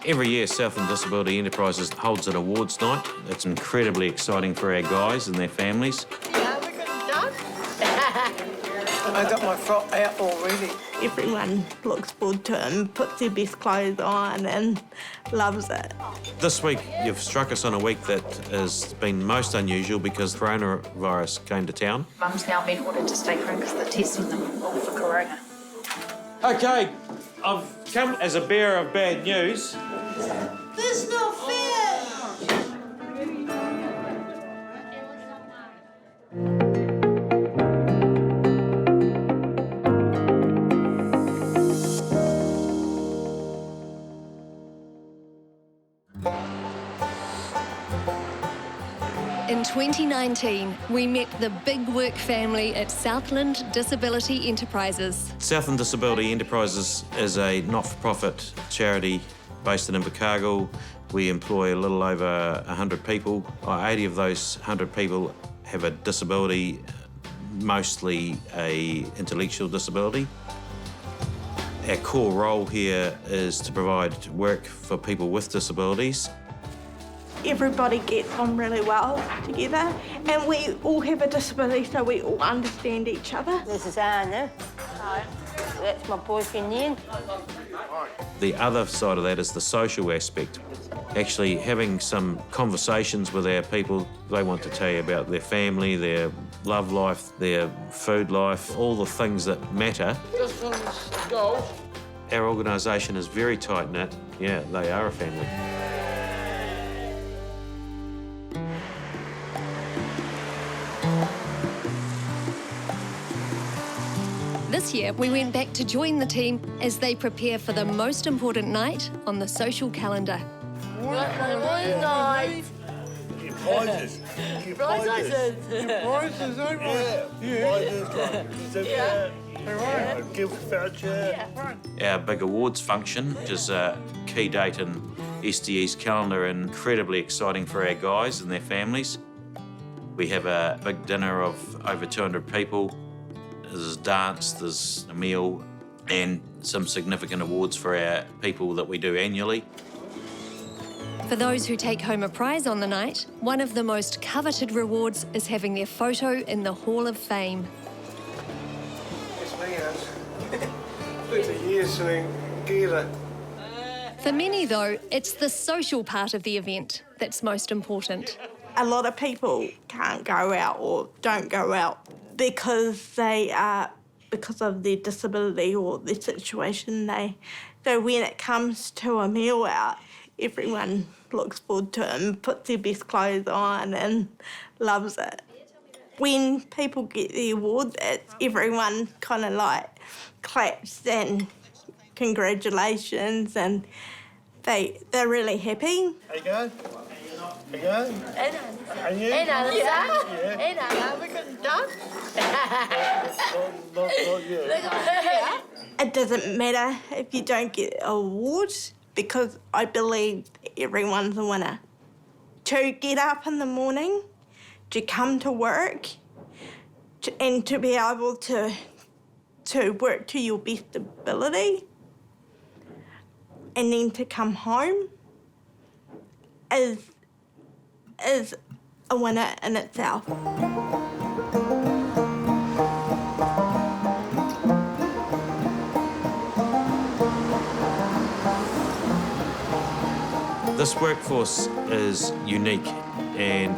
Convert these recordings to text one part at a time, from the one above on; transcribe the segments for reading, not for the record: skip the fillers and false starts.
Every year, Southland Disability Enterprises holds an awards night. It's incredibly exciting for our guys and their families. Yeah, we're getting done. I got my frock out already. Everyone looks forward to it and puts their best clothes on and loves it. This week, you've struck us on a week that has been most unusual because coronavirus came to town. Mum's now been ordered to stay home because they're testing them all for corona. OK, I've come as a bearer of bad news. This is not fair! In 2019, we met the big work family at Southland Disability Enterprises. Southland Disability Enterprises is a not-for-profit charity based in Invercargill. We employ a little over 100 people. 80 of those 100 people have a disability, mostly a intellectual disability. Our core role here is to provide work for people with disabilities. Everybody gets on really well together, and we all have a disability, so we all understand each other. This is Anna. Hi. That's my boyfriend, Ian. The other side of that is the social aspect. Actually having some conversations with our people. They want to tell you about their family, their love life, their food life, all the things that matter. This one's gold. Our organisation is very tight-knit. Yeah, they are a family. This year, we went back to join the team as they prepare for the most important night on the social calendar. Night. Get prizes. Get prizes. Your prices, ain't we? Yeah. Gift voucher. Our big awards function, which is a key date in SDE's calendar and incredibly exciting for our guys and their families. We have a big dinner of over 200 people. There's a dance, there's a meal, and some significant awards for our people that we do annually. For those who take home a prize on the night, one of the most coveted rewards is having their photo in the Hall of Fame. It's me, Ash. 50 years doing gear. For many, though, it's the social part of the event that's most important. A lot of people can't go out or don't go out because because of their disability or their situation. So when it comes to a meal out, everyone looks forward to it and puts their best clothes on and loves it. When people get the award, everyone kind of like claps and congratulations, and they're really happy. How you going? How you going? And you? Yeah, we're getting done. Not you. It doesn't matter if you don't get an award, because I believe everyone's a winner. To get up in the morning, to come to work, and to be able to work to your best ability, and then to come home is a winner in itself. This workforce is unique, and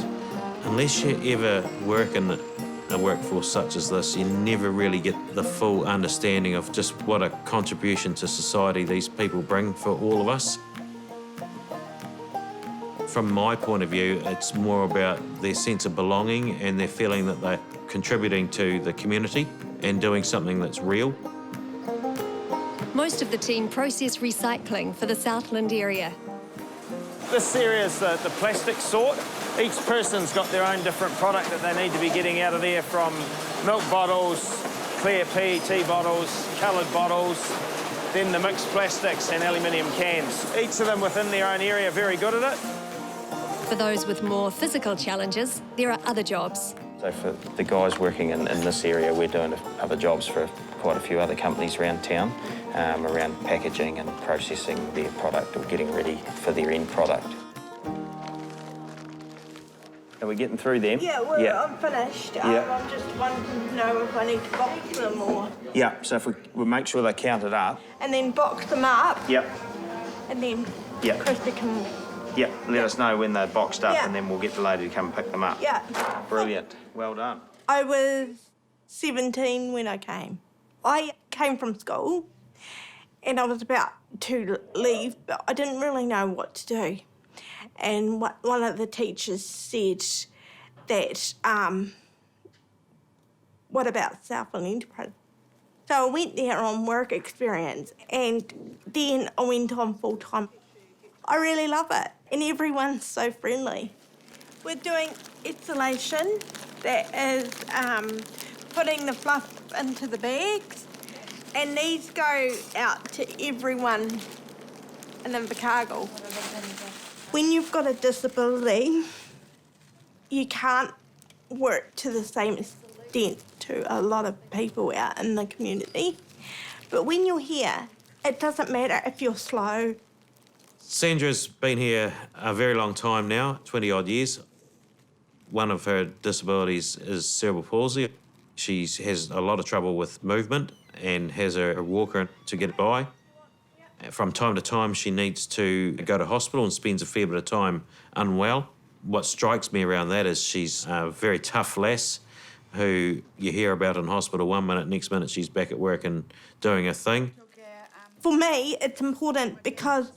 unless you ever work in a workforce such as this, you never really get the full understanding of just what a contribution to society these people bring for all of us. From my point of view, it's more about their sense of belonging and their feeling that they're contributing to the community and doing something that's real. Most of the team process recycling for the Southland area. This area is the plastic sort. Each person's got their own different product that they need to be getting out of there, from milk bottles, clear PET bottles, coloured bottles, then the mixed plastics and aluminium cans. Each of them within their own area are very good at it. For those with more physical challenges, there are other jobs. So So for the guys working in this area, we're doing other jobs for quite a few other companies around town, around packaging and processing their product or getting ready for their end product. Are we getting through them? Yeah, well, I'm finished. Yeah. I'm just wanting to know if I need to box them or... Yeah, so if we make sure they're counted up. And then box them up. Yep. And then Yep. Krista can... Yep, let us know when they're boxed up Yeah. and then we'll get the lady to come pick them up. Yeah. Brilliant, well done. I was 17 when I came. I came from school and I was about to leave, but I didn't really know what to do. And one of the teachers said that, what about Southland Enterprise? So I went there on work experience and then I went on full-time. I really love it and everyone's so friendly. We're doing installation, that is putting the fluff into the bags, and these go out to everyone in Invercargill. When you've got a disability, you can't work to the same extent to a lot of people out in the community. But when you're here, it doesn't matter if you're slow. Sandra's been here a very long time now, 20 odd years. One of her disabilities is cerebral palsy. She has a lot of trouble with movement and has a walker to get by. From time to time, she needs to go to hospital and spends a fair bit of time unwell. What strikes me around that is she's a very tough lass who you hear about in hospital 1 minute, next minute she's back at work and doing her thing. For me, it's important because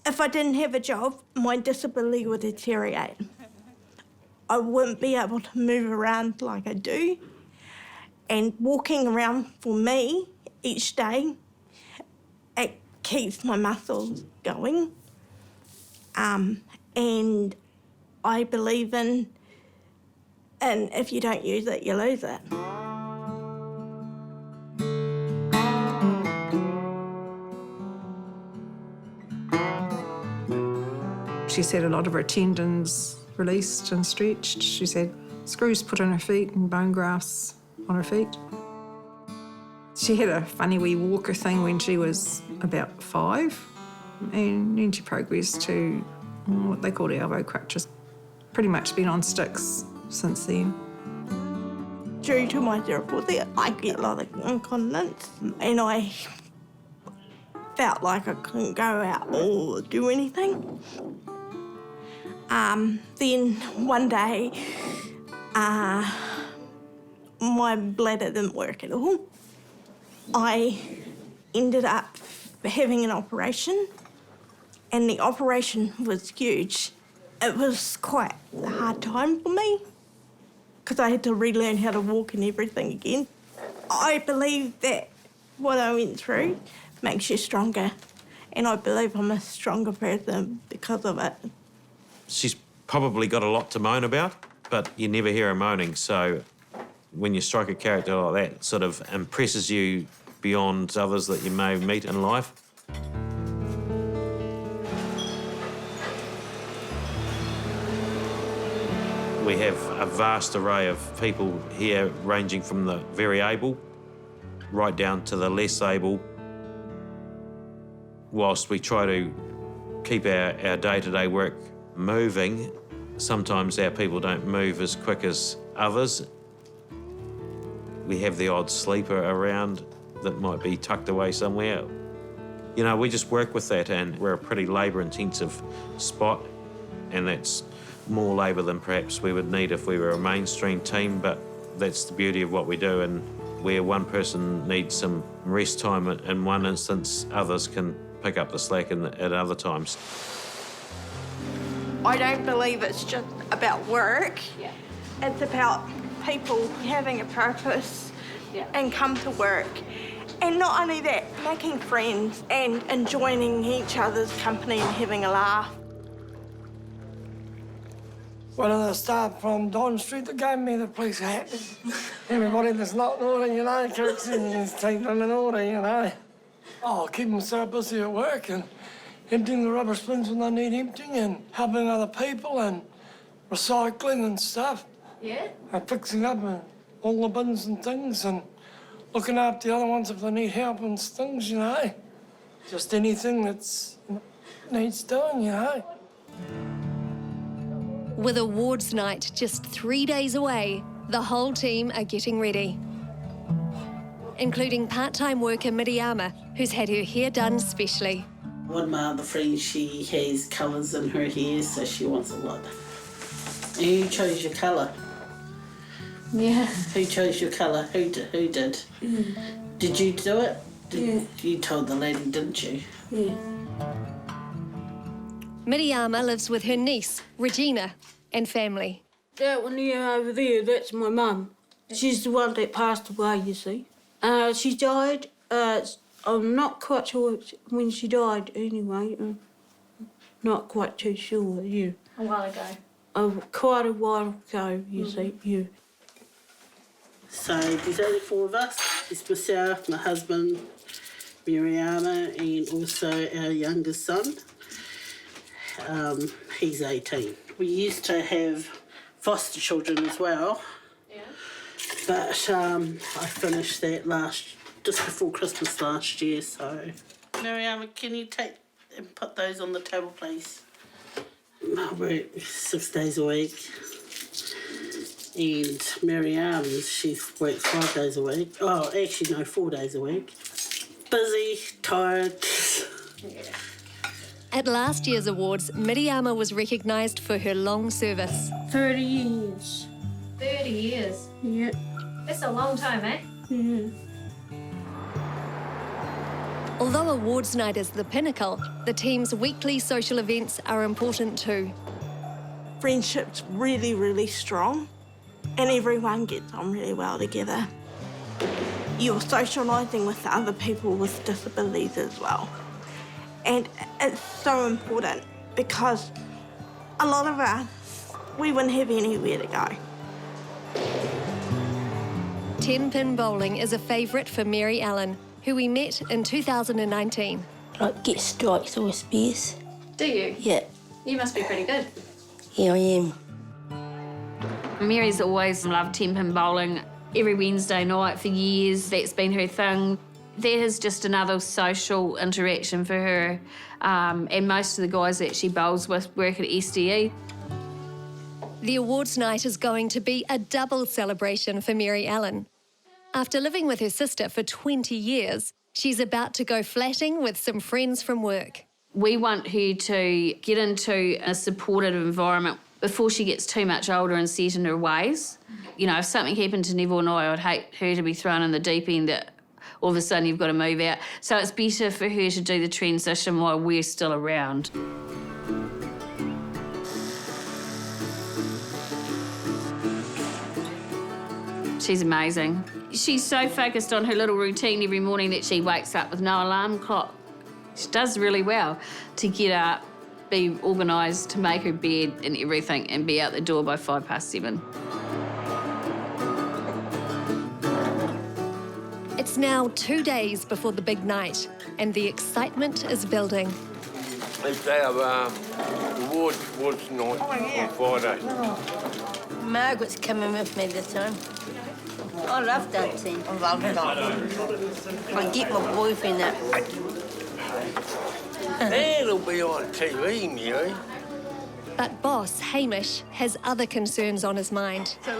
if I didn't have a job, my disability would deteriorate. I wouldn't be able to move around like I do. And walking around for me each day, it keeps my muscles going. And I believe in if you don't use it, you lose it. She said a lot of her tendons released and stretched. She said screws put on her feet and bone grafts on her feet. She had a funny wee walker thing when she was about 5, and then she progressed to what they call elbow crutches. Pretty much been on sticks since then. Due to my cerebral palsy, I get a lot of incontinence, and I felt like I couldn't go out or do anything. Then one day, my bladder didn't work at all. I ended up having an operation, and the operation was huge. It was quite a hard time for me because I had to relearn how to walk and everything again. I believe that what I went through makes you stronger, and I believe I'm a stronger person because of it. She's probably got a lot to moan about, but you never hear her moaning, so when you strike a character like that, it sort of impresses you beyond others that you may meet in life. We have a vast array of people here, ranging from the very able right down to the less able. Whilst we try to keep our day-to-day work moving, sometimes our people don't move as quick as others. We have the odd sleeper around that might be tucked away somewhere. You know, we just work with that, and we're a pretty labour-intensive spot, and that's more labour than perhaps we would need if we were a mainstream team, but that's the beauty of what we do, and where one person needs some rest time in one instance, others can pick up the slack at other times. I don't believe it's just about work. Yeah. It's about people having a purpose and come to work. And not only that, making friends and enjoying each other's company and having a laugh. One of the staff from Don Street that gave me the police hat. Everybody that's not in order, you know, keeps his teeth in order, you know. Oh, keep them so busy at work and emptying the rubbish bins when they need emptying and helping other people and recycling and stuff. Yeah? Fixing up all the bins and things and looking after the other ones if they need help and things, you know. Just anything that's needs doing, you know. With awards night just 3 days away, the whole team are getting ready, including part-time worker Miriama, who's had her hair done specially. One of my other friends, she has colours in her hair, so she wants a lot. And who chose your colour? Yeah. Who chose your colour? Who did? Did you do it? You told the lady, didn't you? Yeah. Miriama lives with her niece, Regina, and family. That one here over there, that's my mum. She's the one that passed away, you see. She died, I'm not quite sure when she died anyway. Not quite too sure, yeah. A while ago. Quite a while ago, you see, yeah. So there's only 4 of us. It's myself, my husband, Miriama, and also our youngest son. He's 18. We used to have foster children as well. Yeah. But I finished that just before Christmas last year, so. Miriama, can you take and put those on the table, please? I work 6 days a week. And Miriam, she works 5 days a week. Oh, actually, no, 4 days a week. Busy, tired. Yeah. At last year's awards, Miriama was recognised for her long service. 30 years. 30 years? Yeah. That's a long time, eh? Yeah. Although awards night is the pinnacle, the team's weekly social events are important too. Friendship's really, really strong and everyone gets on really well together. You're socialising with other people with disabilities as well. And it's so important because a lot of us, we wouldn't have anywhere to go. 10-pin bowling is a favourite for Mary Allen, who we met in 2019. I get strikes or spears. Do you? Yeah. You must be pretty good. Yeah, I am. Mary's always loved 10-pin bowling. Every Wednesday night for years, that's been her thing. That is just another social interaction for her. And most of the guys that she bowls with work at SDE. The awards night is going to be a double celebration for Mary Allen. After living with her sister for 20 years, she's about to go flatting with some friends from work. We want her to get into a supportive environment before she gets too much older and set in her ways. You know, if something happened to Neville and I would hate her to be thrown in the deep end that all of a sudden you've got to move out. So it's better for her to do the transition while we're still around. She's amazing. She's so focused on her little routine every morning that she wakes up with no alarm clock. She does really well to get up, be organised, to make her bed and everything and be out the door by 7:05. It's now 2 days before the big night and the excitement is building. It's our awards night on Friday. Margaret's coming with me this time. I love dancing. I love dancing. I get my boyfriend that. It'll be on TV, Mary. But boss Hamish has other concerns on his mind. So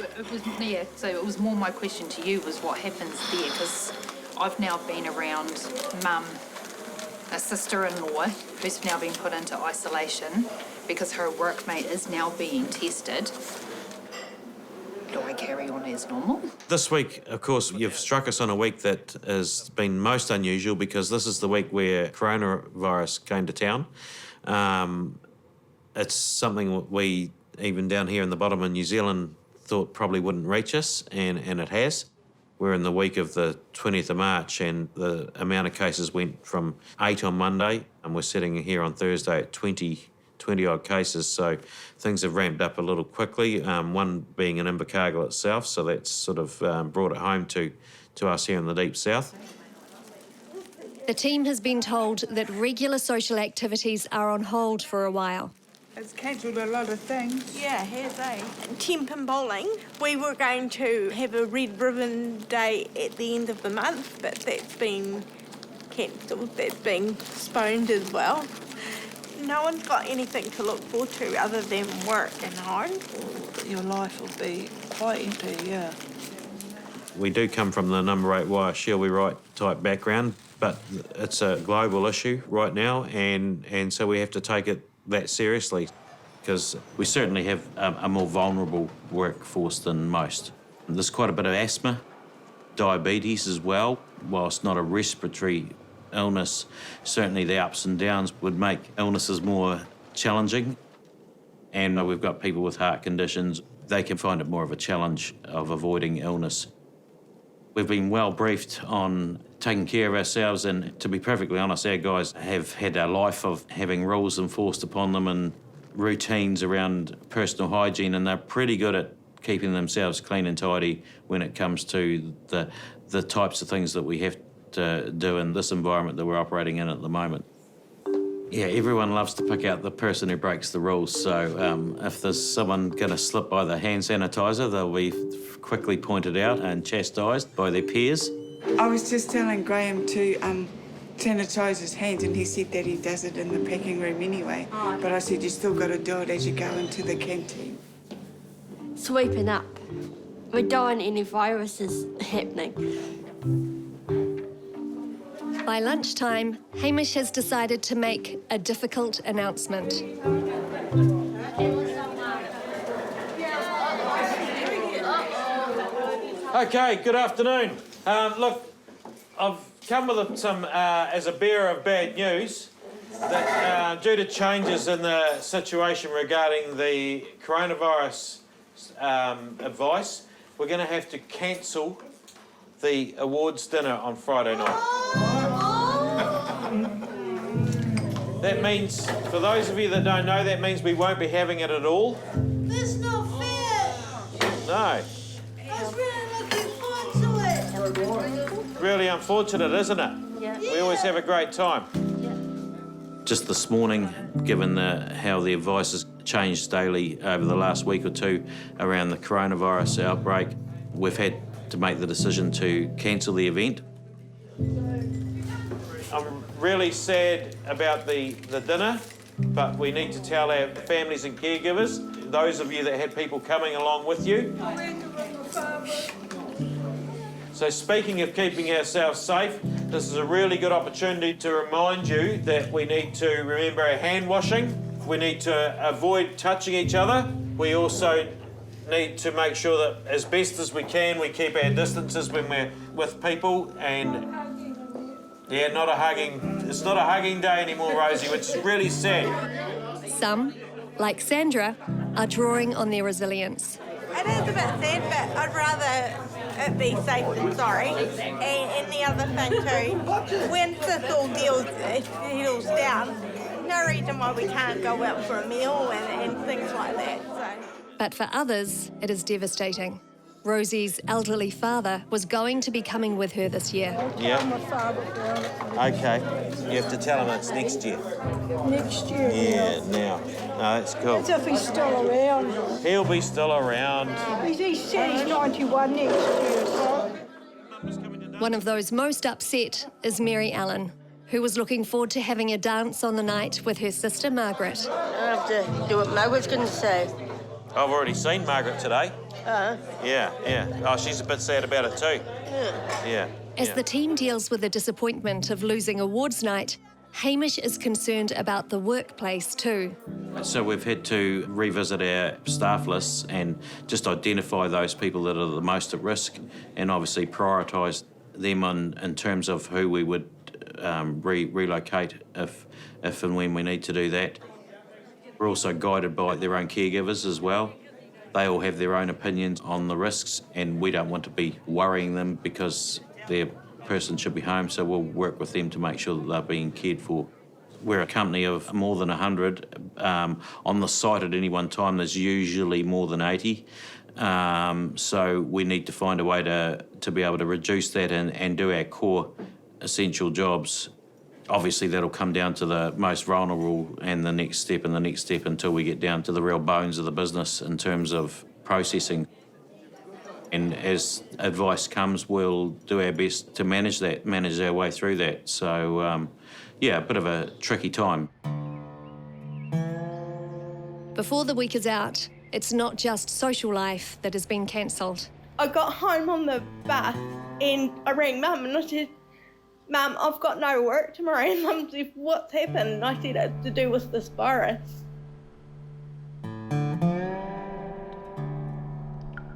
it was more my question to you was what happens there, because I've now been around mum, a sister-in-law who's now been put into isolation because her workmate is now being tested. Do I carry on as normal? This week, of course, you've struck us on a week that has been most unusual because this is the week where coronavirus came to town. It's something we, even down here in the bottom of New Zealand, thought probably wouldn't reach us, and it has. We're in the week of the 20th of March, and the amount of cases went from 8 on Monday, and we're sitting here on Thursday at 20-odd cases, so things have ramped up a little quickly, one being in Invercargill itself, so that's sort of brought it home to us here in the deep south. The team has been told that regular social activities are on hold for a while. It's cancelled a lot of things. Yeah, has Temp and bowling. We were going to have a red ribbon day at the end of the month, but that's been cancelled. That's been postponed as well. No one's got anything to look forward to other than work and home. Your life will be quite empty, yeah. We do come from the number 8 wire Shelby Wright type background, but it's a global issue right now, and so we have to take it that seriously, because we certainly have a more vulnerable workforce than most. There's quite a bit of asthma, diabetes as well. Whilst not a respiratory illness, certainly the ups and downs would make illnesses more challenging. And we've got people with heart conditions. They can find it more of a challenge of avoiding illness. We've been well briefed on taking care of ourselves, and to be perfectly honest, our guys have had a life of having rules enforced upon them and routines around personal hygiene, and they're pretty good at keeping themselves clean and tidy when it comes to the types of things that we have to do in this environment that we're operating in at the moment. Yeah, everyone loves to pick out the person who breaks the rules, so if there's someone going to slip by the hand sanitiser, they'll be quickly pointed out and chastised by their peers. I was just telling Graham to sanitise his hands, and he said that he does it in the packing room anyway. But I said, you still got to do it as you go into the canteen. Sweeping up. We don't want any viruses happening. By lunchtime, Hamish has decided to make a difficult announcement. Okay, good afternoon. Look, I've come with some as a bearer of bad news that due to changes in the situation regarding the coronavirus advice, we're going to have to cancel the awards dinner on Friday night. That means, for those of you that don't know, that means we won't be having it at all. That's not fair. No. I was really looking forward to it. Really unfortunate, isn't it? Yeah. We always have a great time. Just this morning, given how the advice has changed daily over the last week or two around the coronavirus outbreak, we've had to make the decision to cancel the event. I'm really sad about the dinner, but we need to tell our families and caregivers, those of you that had people coming along with you. So speaking of keeping ourselves safe, this is a really good opportunity to remind you that we need to remember our hand washing. We need to avoid touching each other. We also need to make sure that as best as we can, we keep our distances when we're with people. And yeah, it's not a hugging day anymore, Rosie, which is really sad. Some, like Sandra, are drawing on their resilience. It is a bit sad, but I'd rather it be safe than sorry. And the other thing too, when this all settles down, no reason why we can't go out for a meal and things like that. So. But for others, it is devastating. Rosie's elderly father was going to be coming with her this year. Yeah. Okay. You have to tell him it's next year. Next year. Yeah, now. No, that's cool. As if he's still around. He'll be still around. He said he's 91 next year, so. One of those most upset is Mary Allen, who was looking forward to having a dance on the night with her sister Margaret. I have to do what Margaret's going to say. I've already seen Margaret today. Yeah. Oh, she's a bit sad about it too. Yeah. As the team deals with the disappointment of losing awards night, Hamish is concerned about the workplace too. So we've had to revisit our staff lists and just identify those people that are the most at risk, and obviously prioritise them in terms of who we would relocate if and when we need to do that. We're also guided by their own caregivers as well. They all have their own opinions on the risks, and we don't want to be worrying them because their person should be home, so we'll work with them to make sure that they're being cared for. We're a company of more than 100. On the site at any one time, there's usually more than 80. So we need to find a way to be able to reduce that and do our core essential jobs Obviously, that'll come down to the most vulnerable and the next step and the next step until we get down to the real bones of the business in terms of processing. And as advice comes, we'll do our best to manage that, manage our way through that. So, yeah, a bit of a tricky time. Before the week is out, it's not just social life that has been cancelled. I got home on the bus and I rang Mum and I said, Mum, I've got no work tomorrow. And Mum said, what's happened? And I said, it's to do with this virus.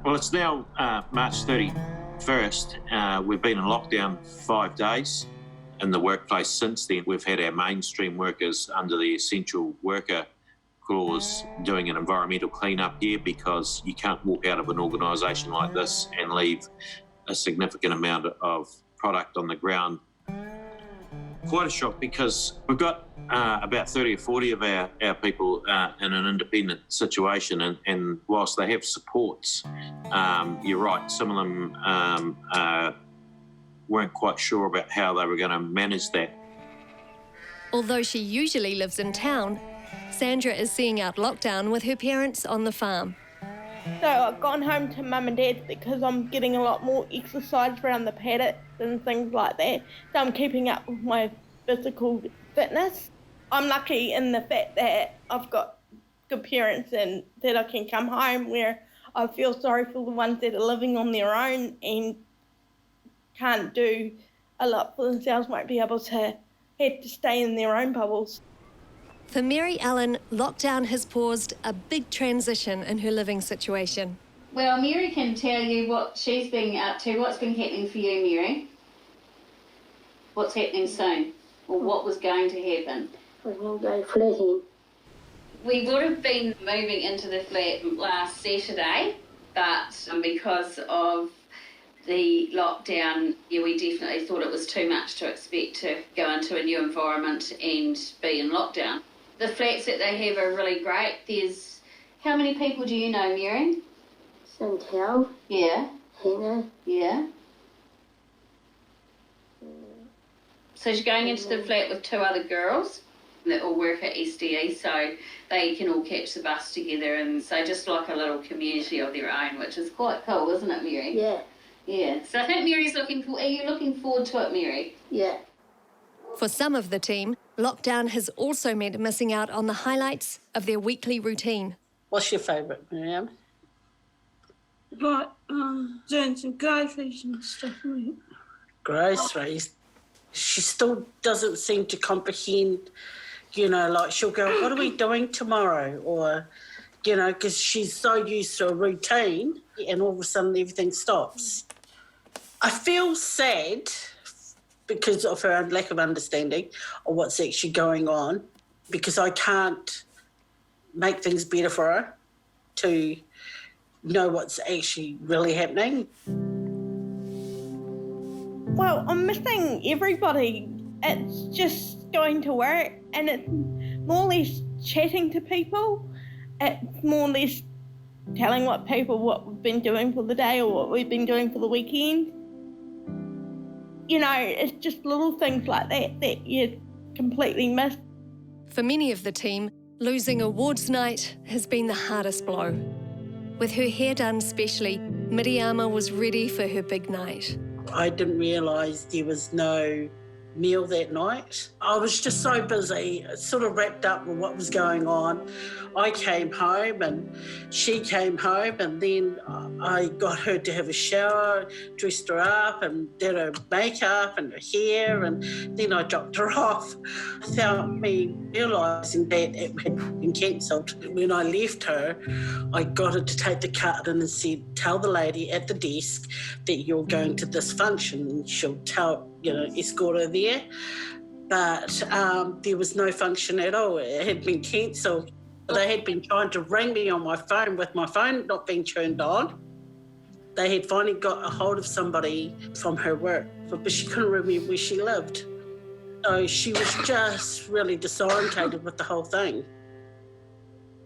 Well, it's now March 31st. We've been in lockdown 5 days. In the workplace since then, we've had our mainstream workers under the essential worker clause doing an environmental clean-up here, because you can't walk out of an organisation like this and leave a significant amount of product on the ground. Quite a shock, because we've got about 30 or 40 of our people in an independent situation, and whilst they have supports, you're right, some of them weren't quite sure about how they were going to manage that. Although she usually lives in town, Sandra is seeing out lockdown with her parents on the farm. So I've gone home to Mum and Dad because I'm getting a lot more exercise around the paddocks and things like that. So I'm keeping up with my physical fitness. I'm lucky in the fact that I've got good parents and that I can come home, where I feel sorry for the ones that are living on their own and can't do a lot for themselves, won't be able to have to stay in their own bubbles. For Mary Ellen, lockdown has paused a big transition in her living situation. Well, Mary can tell you what she's been up to. What's been happening for you, Mary? What's happening soon? Or what was going to happen? I will go flatting. We would have been moving into the flat last Saturday, but because of the lockdown, yeah, we definitely thought it was too much to expect to go into a new environment and be in lockdown. The flats that they have are really great. There's, how many people do you know, Mary? Chantel. Yeah. Hannah. Yeah. So she's going into the flat with 2 other girls that all work at SDE, so they can all catch the bus together, and so just like a little community of their own, which is quite cool, isn't it, Mary? Yeah. Yeah. So I think Mary's are you looking forward to it, Mary? Yeah. For some of the team, lockdown has also meant missing out on the highlights of their weekly routine. What's your favourite, Miriam? Like, doing some groceries and stuff like that. Groceries. She still doesn't seem to comprehend, you know, like she'll go, what are we doing tomorrow? Or, you know, because she's so used to a routine and all of a sudden everything stops. I feel sad because of her lack of understanding of what's actually going on, because I can't make things better for her to know what's actually really happening. Well, I'm missing everybody. It's just going to work and it's more or less chatting to people. It's more or less telling what we've been doing for the day or what we've been doing for the weekend. You know, it's just little things like that you completely miss. For many of the team, losing awards night has been the hardest blow. With her hair done specially, Miriama was ready for her big night. I didn't realise there was no meal that night. I was just so busy, sort of wrapped up with what was going on. I came home and she came home, and then I got her to have a shower, dressed her up and did her makeup and her hair, and then I dropped her off without me realising that it had been cancelled. When I left her, I got her to take the card in and said, tell the lady at the desk that you're going to this function, and she'll escort her there. But there was no function at all. It had been cancelled. They had been trying to ring me on my phone with my phone not being turned on. They had finally got a hold of somebody from her work, but she couldn't remember where she lived. So she was just really disorientated with the whole thing.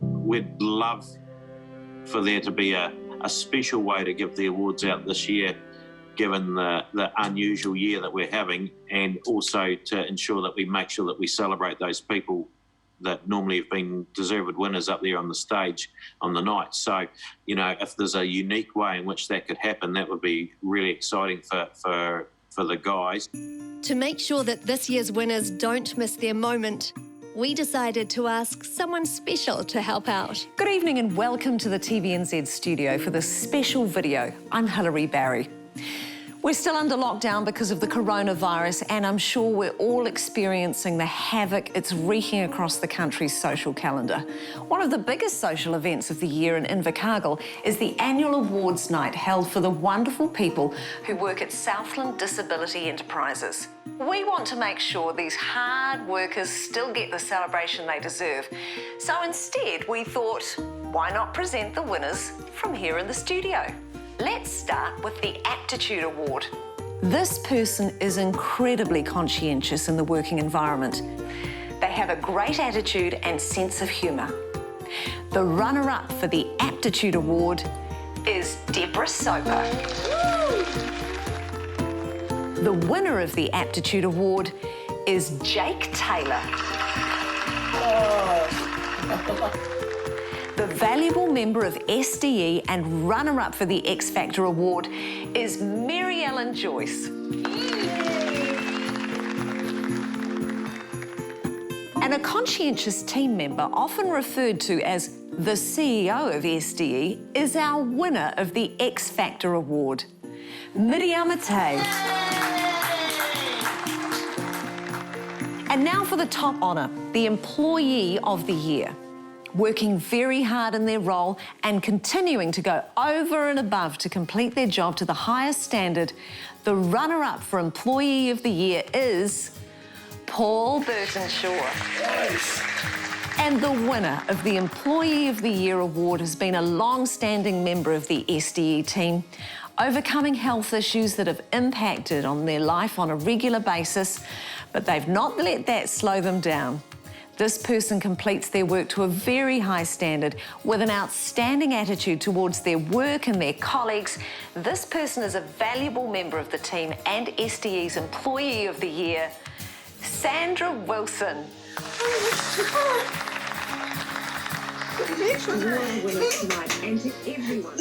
We'd love for there to be a special way to give the awards out this year, given the unusual year that we're having, and also to ensure that we make sure that we celebrate those people that normally have been deserved winners up there on the stage on the night. So, you know, if there's a unique way in which that could happen, that would be really exciting for the guys. To make sure that this year's winners don't miss their moment, we decided to ask someone special to help out. Good evening and welcome to the TVNZ studio for this special video. I'm Hilary Barry. We're still under lockdown because of the coronavirus, and I'm sure we're all experiencing the havoc it's wreaking across the country's social calendar. One of the biggest social events of the year in Invercargill is the annual awards night held for the wonderful people who work at Southland Disability Enterprises. We want to make sure these hard workers still get the celebration they deserve. So instead, we thought, why not present the winners from here in the studio? Let's start with the Aptitude Award. This person is incredibly conscientious in the working environment. They have a great attitude and sense of humour. The runner-up for the Aptitude Award is Deborah Soper. The winner of the Aptitude Award is Jake Taylor. The valuable member of SDE and runner-up for the X Factor Award is Mary Ellen Joyce. And a conscientious team member, often referred to as the CEO of SDE, is our winner of the X Factor Award, Miriam Matei. And now for the top honour, the Employee of the Year. Working very hard in their role and continuing to go over and above to complete their job to the highest standard, the runner-up for Employee of the Year is Paul Burtonshaw. Nice. And the winner of the Employee of the Year award has been a long-standing member of the SDE team, overcoming health issues that have impacted on their life on a regular basis, but they've not let that slow them down. This person completes their work to a very high standard with an outstanding attitude towards their work and their colleagues. This person is a valuable member of the team and SDE's Employee of the Year, Sandra Wilson. It's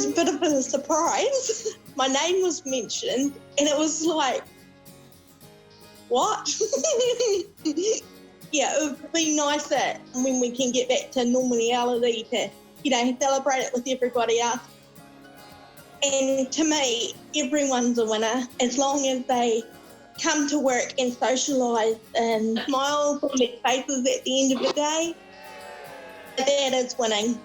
a bit of a surprise. My name was mentioned and it was like, what? Yeah, it would be nice that when we can get back to normality to, you know, celebrate it with everybody else. And to me, everyone's a winner as long as they come to work and socialise and smile on their faces at the end of the day. That is winning.